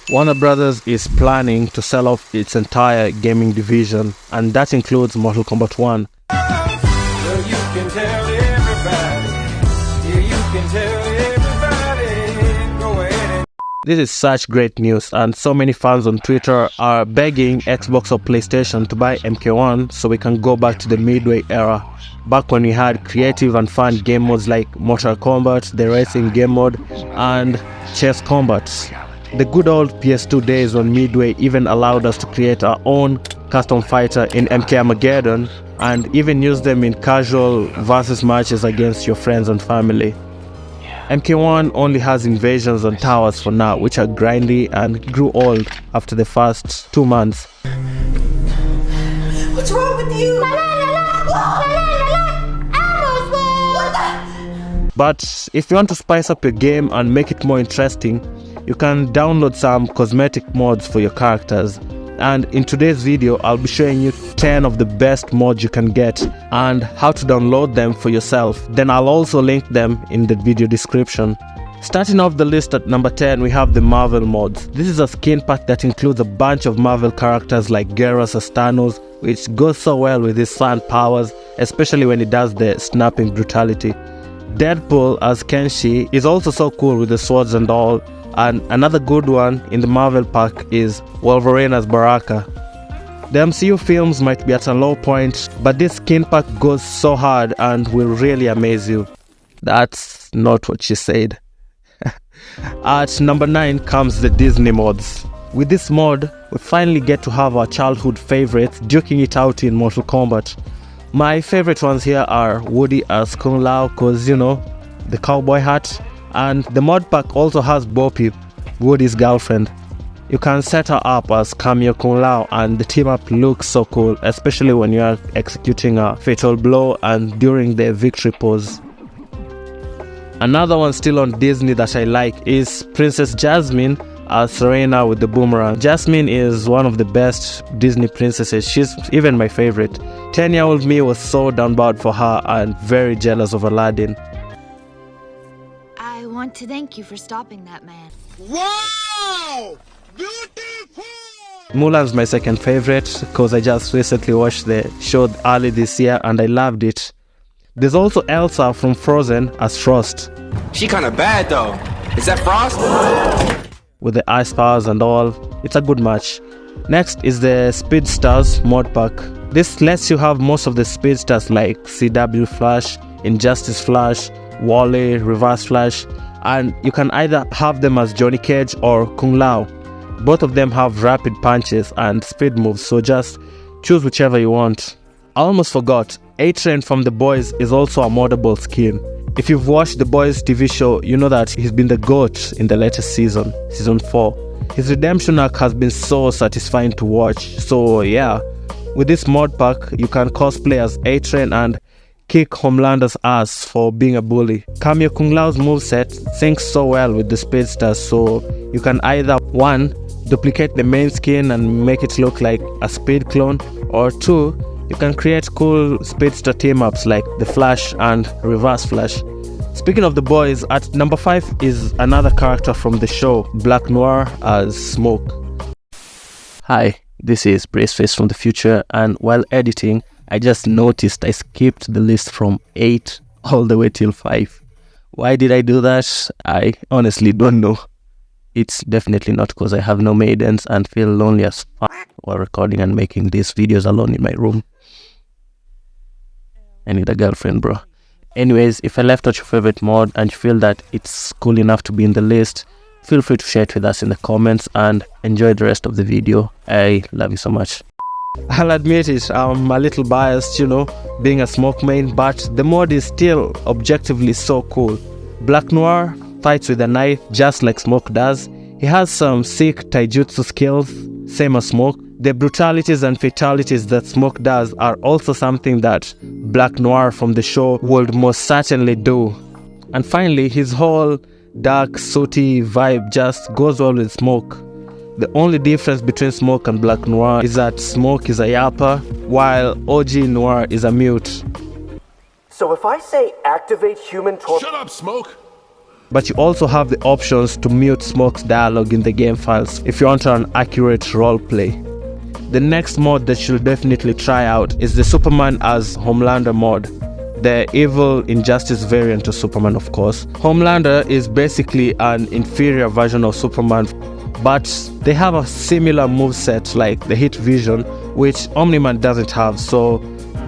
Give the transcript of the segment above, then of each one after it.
Warner Brothers is planning to sell off its entire gaming division, and that includes Mortal Kombat 1. Well, you can tell everybody. Yeah, you can tell everybody. Go ahead and... This is such great news, and so many fans on Twitter are begging Xbox or PlayStation to buy MK1 so we can go back to the Midway era, back when we had creative and fun game modes like Mortal Kombat, the racing game mode, and chess combat. The good old PS2 days when Midway even allowed us to create our own custom fighter in MK Armageddon and even use them in casual versus matches against your friends and family. MK1 only has invasions on towers for now, which are grindy and grew old after the first 2 months. What's wrong with you? But if you want to spice up your game and make it more interesting, you can download some cosmetic mods for your characters. And in today's video, I'll be showing you 10 of the best mods you can get and how to download them for yourself. Then I'll also link them in the video description. Starting off the list at number 10, we have the Marvel mods. This is a skin pack that includes a bunch of Marvel characters like Gyarados as Thanos, which goes so well with his sun powers, especially when he does the snapping brutality. Deadpool as Kenshi is also so cool with the swords and all. And another good one in the Marvel pack is Wolverine as Baraka. The MCU films might be at a low point, but this skin pack goes so hard and will really amaze you. That's not what she said. At number 9 comes the Disney mods. With this mod, we finally get to have our childhood favorites duking it out in Mortal Kombat. My favorite ones here are Woody as Kung Lao, cause you know, the cowboy hat. And the mod pack also has Bo Peep, Woody's girlfriend. You can set her up as Cameo Kung Lao and the team up looks so cool, especially when you are executing a fatal blow and during the victory pose. Another one still on Disney that I like is Princess Jasmine as Serena with the boomerang. Jasmine is one of the best Disney princesses. She's even my favorite. 10-year-old me was so down bad for her and very jealous of Aladdin. I want to thank you for stopping that man. Wow! Beautiful! Mulan's my second favorite because I just recently watched the show early this year and I loved it. There's also Elsa from Frozen as Frost. She kinda bad though. Is that Frost? With the ice powers and all, it's a good match. Next is the Speedstars mod pack. This lets you have most of the Speedstars like CW Flash, Injustice Flash, Wally, Reverse Flash, and you can either have them as Johnny Cage or Kung Lao. Both of them have rapid punches and speed moves, so just choose whichever you want. I almost forgot, A-Train from The Boys is also a moddable skin. If you've watched The Boys TV show, you know that he's been the GOAT in the latest season, season 4. His redemption arc has been so satisfying to watch, so yeah. With this mod pack, you can cosplay as A-Train and kick Homelander's ass for being a bully. Cameo Kung Lao's moveset syncs so well with the Speedstars, so you can either 1. Duplicate the main skin and make it look like a Speed clone, or 2. You can create cool Speedster team-ups like the Flash and Reverse Flash. Speaking of The Boys, at number 5 is another character from the show, Black Noir as Smoke. Hi, this is Braceface from the future, and while editing, I just noticed I skipped the list from 8 all the way till 5. Why did I do that? I honestly don't know. It's definitely not because I have no maidens and feel lonely as fuck while recording and making these videos alone in my room. I need a girlfriend, bro. Anyways, if I left out your favorite mod and you feel that it's cool enough to be in the list, feel free to share it with us in the comments and enjoy the rest of the video. I love you so much. I'll admit it, I'm a little biased, you know, being a Smoke main, but the mod is still objectively so cool. Black Noir fights with a knife just like Smoke does. He has some sick taijutsu skills, same as Smoke. The brutalities and fatalities that Smoke does are also something that Black Noir from the show would most certainly do. And finally, his whole dark, sooty vibe just goes well with Smoke. The only difference between Smoke and Black Noir is that Smoke is a yapper, while OG Noir is a mute. So if I say activate human torch... Shut up, Smoke! but you also have the options to mute Smoke's dialogue in the game files if you want an accurate roleplay. The next mod that you'll definitely try out is the Superman as Homelander mod, the evil Injustice variant of Superman, of course. Homelander is basically an inferior version of Superman, but they have a similar moveset like the Heat Vision, which Omni-Man doesn't have, so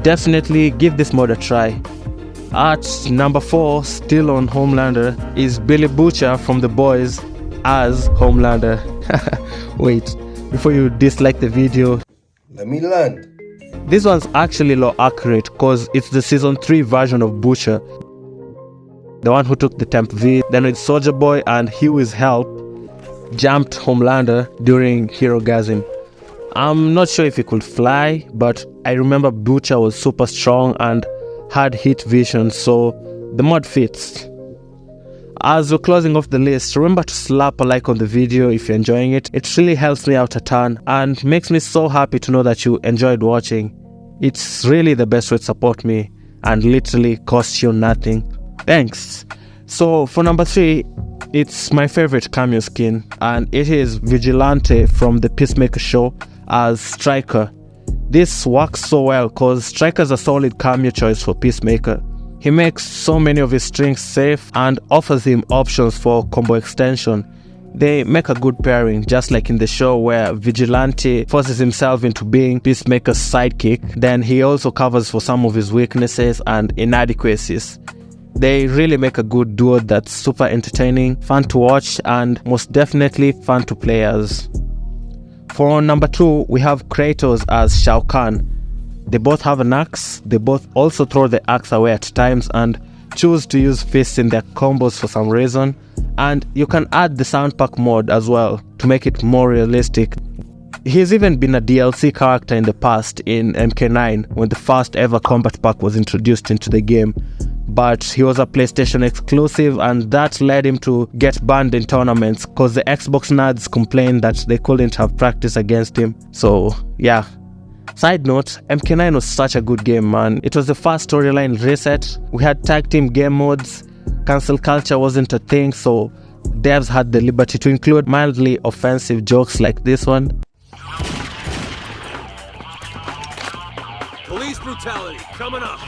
definitely give this mod a try. At number 4, still on Homelander, is Billy Butcher from The Boys as Homelander. Wait, before you dislike the video, Let me land. this one's actually low accurate because it's the season 3 version of Butcher, the one who took the Temp V, then with Soldier Boy and Huey's help, jumped Homelander during Herogasm. I'm not sure if he could fly, but I remember Butcher was super strong and had heat vision, so the mod fits. As we're closing off the list, remember to slap a like on the video if you're enjoying it. It really helps me out a ton and makes me so happy to know that you enjoyed watching. It's really the best way to support me and literally costs you nothing. Thanks. So for number 3, it's my favorite cameo skin, and it is Vigilante from the Peacemaker show as Stryker. This works so well because Stryker's a solid cameo choice for Peacemaker. He makes so many of his strings safe and offers him options for combo extension. They make a good pairing, just like in the show where Vigilante forces himself into being Peacemaker's sidekick, then he also covers for some of his weaknesses and inadequacies. They really make a good duo that's super entertaining, fun to watch, and most definitely fun to play as. For number 2, we have Kratos as Shao Kahn. They both have an axe, they both also throw the axe away at times and choose to use fists in their combos for some reason, and you can add the sound pack mod as well to make it more realistic. He's even been a DLC character in the past in MK9 when the first ever Kombat pack was introduced into the game, but he was a PlayStation exclusive and that led him to get banned in tournaments because the Xbox nerds complained that they couldn't have practice against him. So yeah. Side note, MK9 was such a good game, man. It was the first storyline reset. We had tag team game modes. Cancel culture wasn't a thing, so devs had the liberty to include mildly offensive jokes like this one. Police brutality coming up.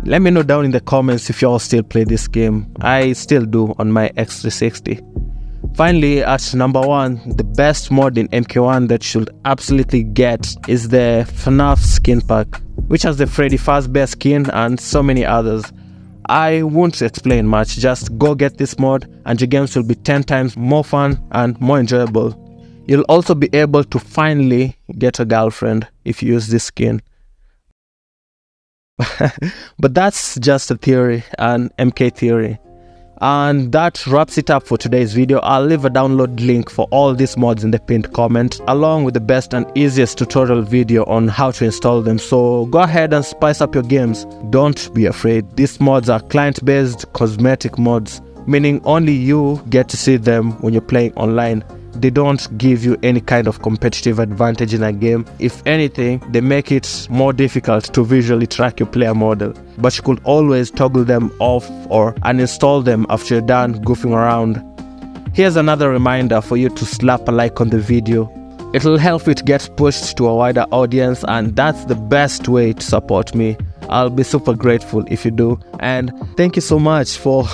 Let me know down in the comments if y'all still play this game. I still do on my X360. Finally, at number 1, the best mod in MK1 that you should absolutely get is the FNAF skin pack, which has the Freddy Fazbear skin and so many others. I won't explain much, just go get this mod and your games will be 10 times more fun and more enjoyable. You'll also be able to finally get a girlfriend if you use this skin. But that's just a theory, an MK theory. And that wraps it up for today's video. I'll leave a download link for all these mods in the pinned comment, along with the best and easiest tutorial video on how to install them. So go ahead and spice up your games. Don't be afraid. These mods are client-based cosmetic mods, meaning only you get to see them when you're playing online. They don't give you any kind of competitive advantage in a game. If anything, they make it more difficult to visually track your player model. But you could always toggle them off or uninstall them after you're done goofing around. Here's another reminder for you to slap a like on the video. It'll help it get pushed to a wider audience, and that's the best way to support me. I'll be super grateful if you do. And thank you so much for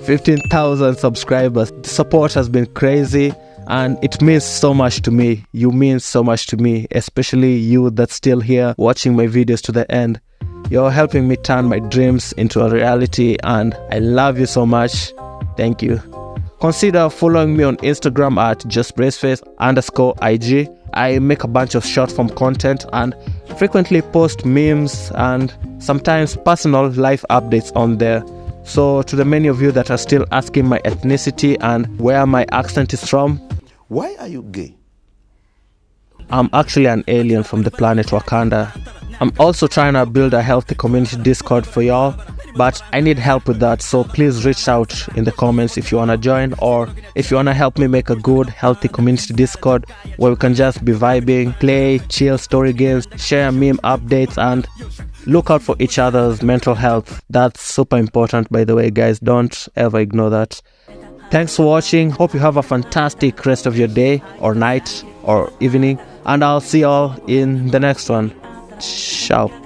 15,000 subscribers. The support has been crazy. And it means so much to me. You mean so much to me, especially you that's still here watching my videos to the end. You're helping me turn my dreams into a reality, and I love you so much. Thank you. Consider following me on Instagram at justbraceface_IG. I make a bunch of short form content and frequently post memes and sometimes personal life updates on there. So to the many of you that are still asking my ethnicity and where my accent is from, Why are you gay? I'm actually an alien from the planet Wakanda. I'm also trying to build a healthy community Discord for y'all, but I need help with that, so please reach out in the comments if you want to join, or if you want to help me make a good healthy community Discord where we can just be vibing, play, chill story games, share meme updates, and look out for each other's mental health. That's super important, by the way, guys. Don't ever ignore that. Thanks for watching. Hope you have a fantastic rest of your day or night or evening, and I'll see y'all in the next one. Ciao.